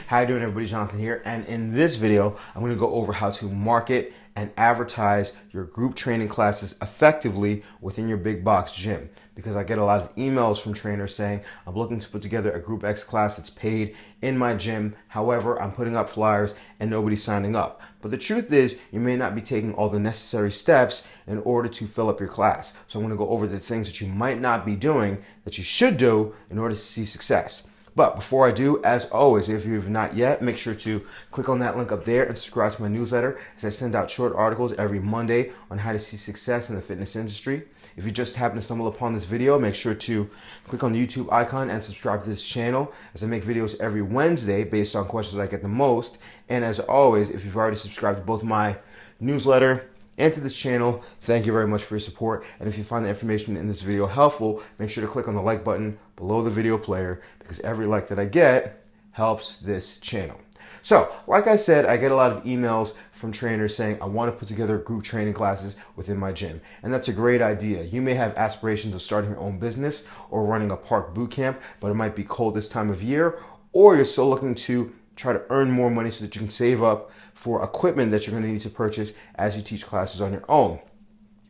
How you doing, everybody? Jonathan here, and in this video I'm going to go over how to market and advertise your group training classes effectively within your big box gym, because I get a lot of emails from trainers saying I'm looking to put together a Group X class that's paid in my gym. However, I'm putting up flyers and nobody's signing up. But the truth is, you may not be taking all the necessary steps in order to fill up your class. So I'm going to go over the things that you might not be doing that you should do in order to see success. But before I do, as always, if you have not yet, make sure to click on that link up there and subscribe to my newsletter, as I send out short articles every Monday on how to see success in the fitness industry. If you just happen to stumble upon this video, make sure to click on the YouTube icon and subscribe to this channel, as I make videos every Wednesday based on questions I get the most. And as always, if you've already subscribed to both my newsletter and to this channel, thank you very much for your support. And if you find the information in this video helpful, make sure to click on the like button below the video player, because every like that I get helps this channel. So, like I said, I get a lot of emails from trainers saying, I want to put together group training classes within my gym. And that's a great idea. You may have aspirations of starting your own business or running a park boot camp, but it might be cold this time of year, or you're still looking to try to earn more money so that you can save up for equipment that you're going to need to purchase as you teach classes on your own.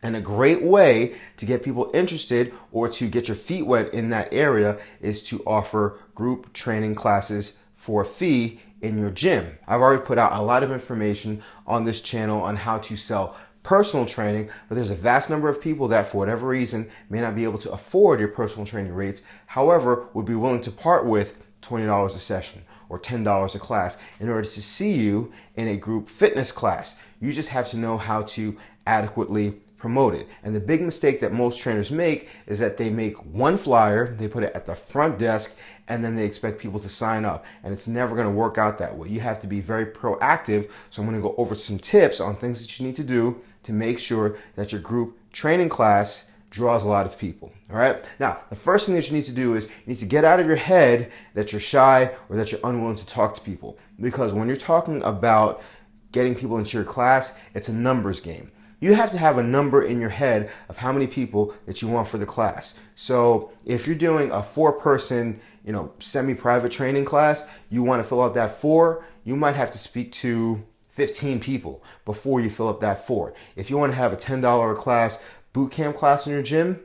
And a great way to get people interested or to get your feet wet in that area is to offer group training classes for a fee in your gym. I've already put out a lot of information on this channel on how to sell personal training, but there's a vast number of people that for whatever reason may not be able to afford your personal training rates, however would be willing to part with $20 a session or $10 a class in order to see you in a group fitness class. You just have to know how to adequately promote it. And the big mistake that most trainers make is that they make one flyer, they put it at the front desk, and then they expect people to sign up. And it's never going to work out that way. You have to be very proactive. So I'm going to go over some tips on things that you need to do to make sure that your group training class draws a lot of people. All right. Now, the first thing that you need to do is you need to get out of your head that you're shy or that you're unwilling to talk to people. Because when you're talking about getting people into your class, it's a numbers game. You have to have a number in your head of how many people that you want for the class. So if you're doing a 4-person, semi-private training class, you want to fill out that 4, you might have to speak to 15 people before you fill up that 4. If you want to have a $10 a class boot camp class in your gym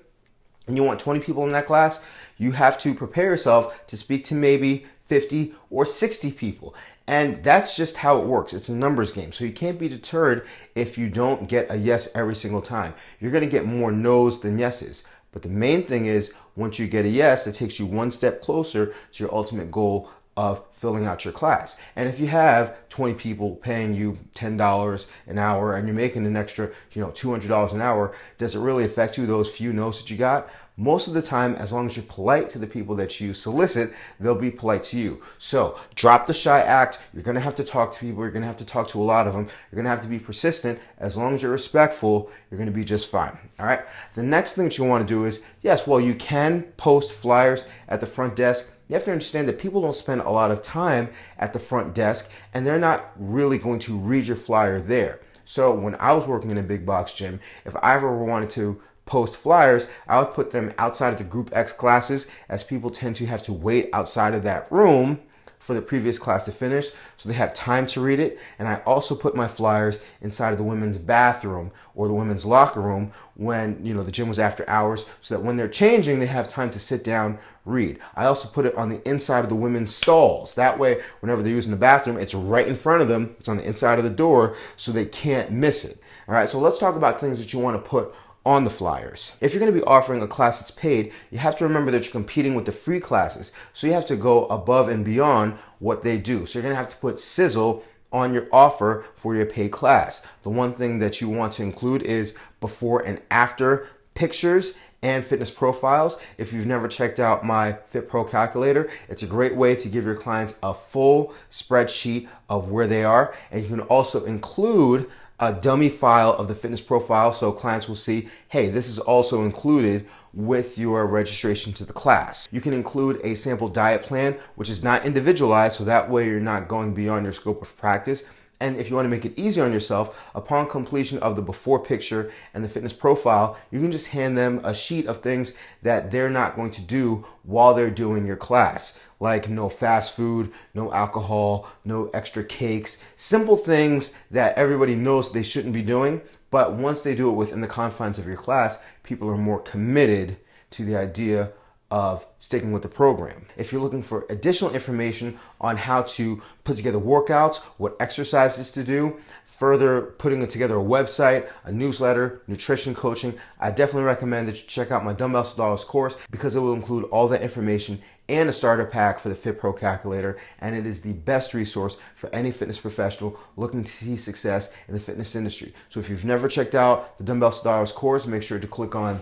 and you want 20 people in that class, you have to prepare yourself to speak to maybe 50 or 60 people. And that's just how it works. It's a numbers game. So you can't be deterred if you don't get a yes every single time. You're going to get more no's than yeses. But the main thing is, once you get a yes, that takes you one step closer to your ultimate goal of filling out your class. And if you have 20 people paying you $10 an hour and you're making an extra, $200 an hour, does it really affect you, those few no's that you got? Most of the time, as long as you're polite to the people that you solicit, they'll be polite to you. So drop the shy act. You're going to have to talk to people. You're going to have to talk to a lot of them. You're going to have to be persistent. As long as you're respectful, you're going to be just fine. All right. The next thing that you want to do is, yes, well, you can post flyers at the front desk. You have to understand that people don't spend a lot of time at the front desk, and they're not really going to read your flyer there. So when I was working in a big box gym, if I ever wanted to post flyers, I would put them outside of the Group X classes, as people tend to have to wait outside of that room for the previous class to finish, so they have time to read it. And I also put my flyers inside of the women's bathroom or the women's locker room when the gym was after hours, so that when they're changing, they have time to sit down, read. I also put it on the inside of the women's stalls. That way, whenever they're using the bathroom, it's right in front of them. It's on the inside of the door, so they can't miss it. All right, so let's talk about things that you want to put on the flyers. If you're going to be offering a class that's paid, you have to remember that you're competing with the free classes. So you have to go above and beyond what they do. So you're going to have to put sizzle on your offer for your paid class. The one thing that you want to include is before and after pictures and fitness profiles. If you've never checked out my Fit Pro calculator, it's a great way to give your clients a full spreadsheet of where they are. And you can also include a dummy file of the fitness profile, so clients will see, hey, this is also included with your registration to the class. You can include a sample diet plan, which is not individualized, so that way you're not going beyond your scope of practice. And if you want to make it easier on yourself, upon completion of the before picture and the fitness profile, you can just hand them a sheet of things that they're not going to do while they're doing your class. Like no fast food, no alcohol, no extra cakes, simple things that everybody knows they shouldn't be doing. But once they do it within the confines of your class, people are more committed to the idea of sticking with the program. If you're looking for additional information on how to put together workouts, what exercises to do, further putting together a website, a newsletter, nutrition coaching, I definitely recommend that you check out my Dumbbells to Dollars course, because it will include all that information and a starter pack for the FitPro calculator, and it is the best resource for any fitness professional looking to see success in the fitness industry. So if you've never checked out the Dumbbells to Dollars course, make sure to click on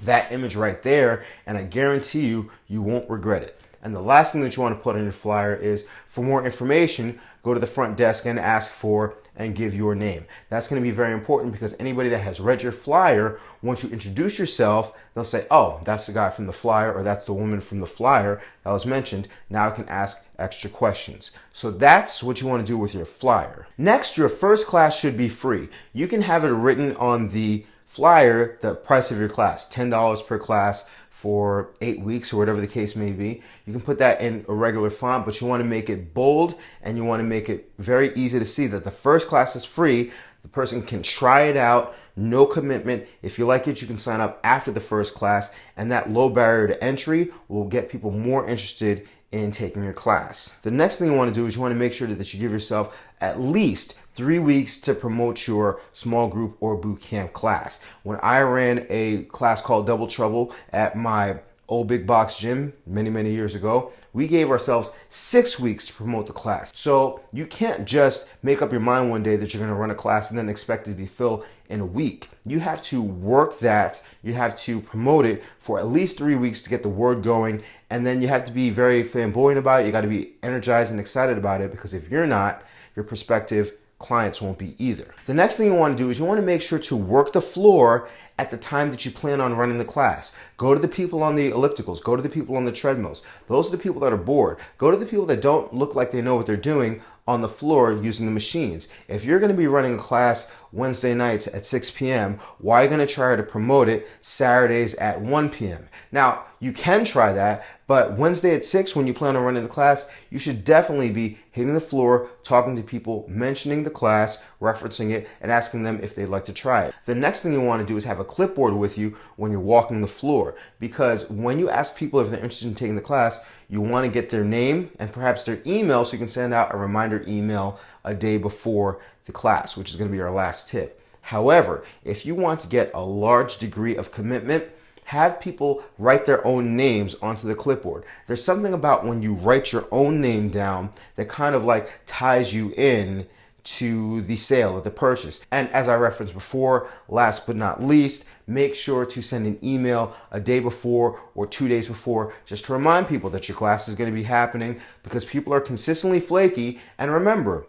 that image right there, and I guarantee you, you won't regret it. And the last thing that you want to put on your flyer is, for more information, go to the front desk and ask for and give your name. That's going to be very important, because anybody that has read your flyer, once you introduce yourself, they'll say, oh, that's the guy from the flyer, or that's the woman from the flyer that was mentioned. Now I can ask extra questions. So that's what you want to do with your flyer. Next, your first class should be free. You can have it written on the flyer the price of your class, $10 per class for 8 weeks, or whatever the case may be. You can put that in a regular font, but you want to make it bold, and you want to make it very easy to see that the first class is free. The person can try it out, no commitment. If you like it, you can sign up after the first class, and that low barrier to entry will get people more interested in taking your class. The next thing you want to do is you want to make sure that you give yourself at least 3 weeks to promote your small group or boot camp class. When I ran a class called Double Trouble at my old big box gym many years ago, we gave ourselves 6 weeks to promote the class. So you can't just make up your mind one day that you're going to run a class and then expect it to be filled in a week. You have to work that, you have to promote it for at least 3 weeks to get the word going, and then you have to be very flamboyant about it. You got to be energized and excited about it, because if you're not, your prospective clients won't be either. The next thing you want to do is you want to make sure to work the floor at the time that you plan on running the class. Go to the people on the ellipticals, go to the people on the treadmills. Those are the people that are bored. Go to the people that don't look like they know what they're doing on the floor using the machines. If you're going to be running a class Wednesday nights at 6 p.m., why are you going to try to promote it Saturdays at 1 p.m.? Now, you can try that, but Wednesday at 6, when you plan on running the class, you should definitely be hitting the floor, talking to people, mentioning the class, referencing it, and asking them if they'd like to try it. The next thing you want to do is have a clipboard with you when you're walking the floor, because when you ask people if they're interested in taking the class, you want to get their name and perhaps their email, so you can send out a reminder email a day before the class, which is going to be our last tip. However, if you want to get a large degree of commitment, have people write their own names onto the clipboard. There's something about when you write your own name down that kind of like ties you in to the sale or the purchase. And as I referenced before, last but not least, make sure to send an email a day before or 2 days before, just to remind people that your class is going to be happening, because people are consistently flaky. And remember,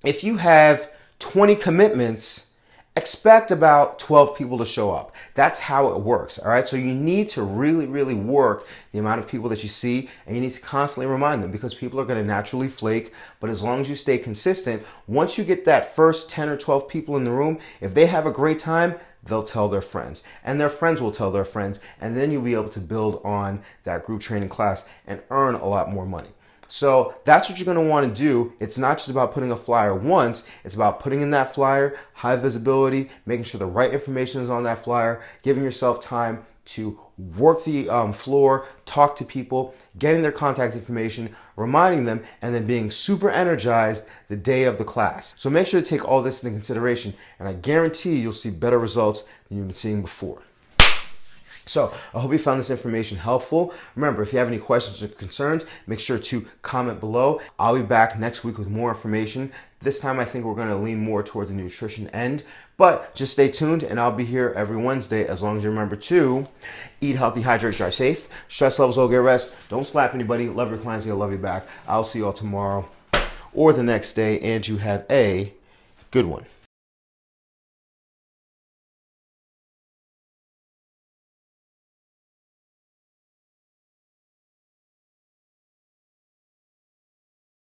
if you have 20 commitments, expect about 12 people to show up. That's how it works, all right? So you need to really work the amount of people that you see, and you need to constantly remind them, because people are going to naturally flake. But as long as you stay consistent, once you get that first 10 or 12 people in the room, if they have a great time, they'll tell their friends, and their friends will tell their friends, and then you'll be able to build on that group training class and earn a lot more money. So that's what you're going to want to do. It's not just about putting a flyer once, it's about putting in that flyer, high visibility, making sure the right information is on that flyer, giving yourself time to work the floor, talk to people, getting their contact information, reminding them, and then being super energized the day of the class. So make sure to take all this into consideration, and I guarantee you'll see better results than you've been seeing before. So I hope you found this information helpful. Remember, if you have any questions or concerns, make sure to comment below. I'll be back next week with more information. This time I think we're going to lean more toward the nutrition end, but just stay tuned, and I'll be here every Wednesday, as long as you remember to eat healthy, hydrate, drive safe, stress levels will get rest, don't slap anybody, love your clients, they'll love you back. I'll see you all tomorrow or the next day, and you have a good one.